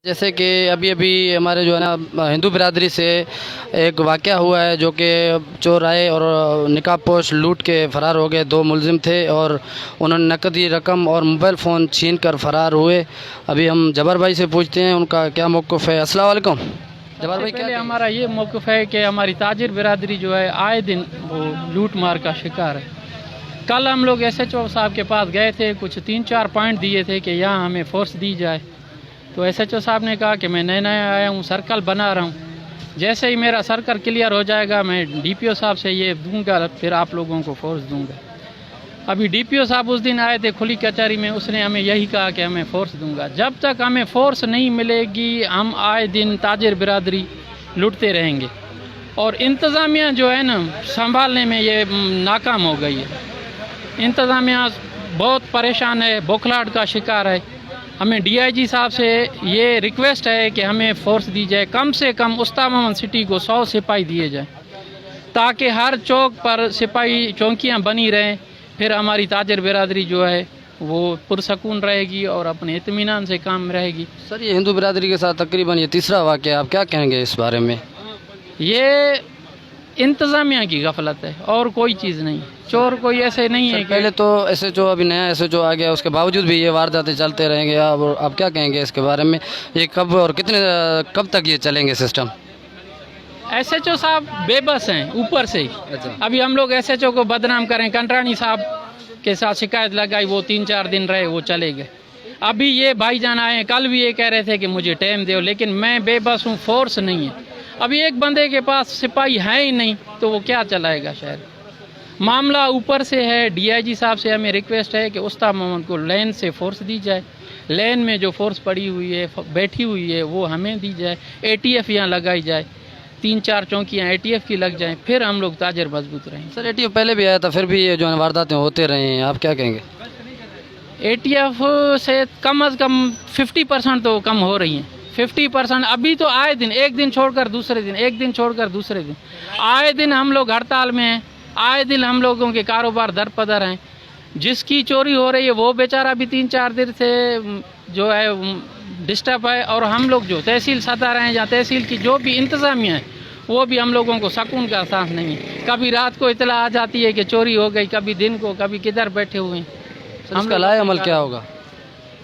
जैसे कि अभी अभी हमारे जो है ना हिंदू बिरादरी से एक वाक़या हुआ है जो कि चोर आए और निकाब पोश लूट के फ़रार हो गए। दो मुलजिम थे और उन्होंने नकदी रकम और मोबाइल फ़ोन छीन कर फ़रार हुए। अभी हम जबर भाई से पूछते हैं उनका क्या मौक़िफ़ है। अस्सलाम वालेकुम जबर भाई। पहले हमारा ये मौक़िफ़ है कि हमारी ताजिर बिरादरी जो है आए दिन वो लूट मार का शिकार है। कल हम लोग SHO साहब के पास गए थे, कुछ 3-4 पॉइंट दिए थे कि यहाँ हमें फोर्स दी जाए। तो SHO साहब ने कहा कि मैं नया आया हूँ, सर्कल बना रहा हूँ, जैसे ही मेरा सर्कल क्लियर हो जाएगा मैं DPO साहब से ये दूंगा, फिर आप लोगों को फोर्स दूंगा। अभी DPO साहब उस दिन आए थे खुली कचहरी में, उसने हमें यही कहा कि हमें फ़ोर्स दूंगा। जब तक हमें फ़ोर्स नहीं मिलेगी हम आए दिन ताजिर बिरादरी लुटते रहेंगे और इंतज़ामिया जो है ना संभालने में ये नाकाम हो गई है। इंतज़ामिया बहुत परेशान है, बौखलाहट का शिकार है। हमें DIG साहब से ये रिक्वेस्ट है कि हमें फ़ोर्स दी जाए, कम से कम उस्ताद मोहम्मद सिटी को 100 सिपाही दिए जाए ताकि हर चौक पर सिपाही चौकियाँ बनी रहें। फिर हमारी ताजिर बिरादरी जो है वो पुरसकून रहेगी और अपने इत्मीनान से काम रहेगी। सर ये हिंदू बिरादरी के साथ तकरीबन ये तीसरा वाक़या, आप क्या कहेंगे इस बारे में? ये इंतज़ामिया की गफलत है और कोई चीज़ नहीं। चोर कोई ऐसे नहीं है। पहले तो SHO अभी नया SHO आ गया, उसके बावजूद भी ये वारदातें चलते रहेंगे। आप क्या कहेंगे इसके बारे में? ये कब और कब तक ये चलेंगे सिस्टम? SHO साहब बेबस हैं ऊपर से ही। अच्छा। अभी हम लोग SHO को बदनाम करें, कंटरानी साहब के साथ शिकायत लगाई, वो 3-4 दिन रहे, वो चले गए। अभी ये भाईजान आए, कल भी ये कह रहे थे कि मुझे टाइम दो, लेकिन मैं बेबस हूँ, फोर्स नहीं है। अभी एक बंदे के पास सिपाही है ही नहीं तो वो क्या चलाएगा शहर। मामला ऊपर से है। DIG साहब से हमें रिक्वेस्ट है कि उस्ताद मोहम्मद को लेन से फोर्स दी जाए। लेन में जो फोर्स पड़ी हुई है, बैठी हुई है, वो हमें दी जाए। ATF यहाँ लगाई जाए, 3-4 चौकियाँ ATF की लग जाएं, फिर हम लोग ताजर मजबूत रहें। सर ATF पहले भी आया था, फिर भी ये जो है वारदातें होते रहे हैं, आप क्या कहेंगे? ATF से कम 50% तो कम हो रही हैं। 50% अभी तो आए दिन, एक दिन छोड़कर दूसरे दिन, एक दिन छोड़कर दूसरे दिन, आए दिन हम लोग हड़ताल में हैं, आए दिन हम लोगों के कारोबार दर पदर हैं। जिसकी चोरी हो रही है वो बेचारा भी 3-4 दिन से जो है डिस्टर्ब है, और हम लोग जो तहसील सदर हैं या तहसील की जो भी इंतज़ामिया है वो भी हम लोगों को सुकून का एहसास नहीं है। कभी रात को इतला आ जाती है कि चोरी हो गई, कभी दिन को, कभी किधर बैठे हुए हैं। इसका लाए अमल क्या होगा?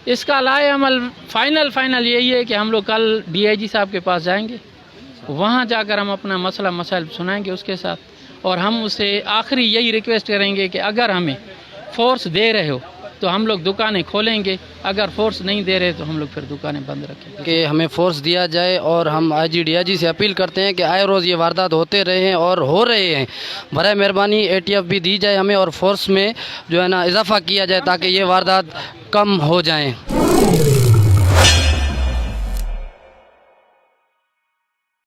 इसका लाए अमल फाइनल यही है कि हम लोग कल DIG साहब के पास जाएंगे, वहाँ जाकर हम अपना मसला मसाइल सुनाएंगे उसके साथ, और हम उससे आखिरी यही रिक्वेस्ट करेंगे कि अगर हमें फोर्स दे रहे हो तो हम लोग दुकानें खोलेंगे, अगर फोर्स नहीं दे रहे तो हम लोग फिर दुकानें बंद रखेंगे। कि हमें फोर्स दिया जाए और हम IG DIG से अपील करते हैं कि आए रोज़ ये वारदात होते रहे हैं और हो रहे हैं। बराए मेहरबानी ATF भी दी जाए हमें और फोर्स में जो है ना इजाफ़ा किया जाए ताकि ये वारदात कम हो जाएं।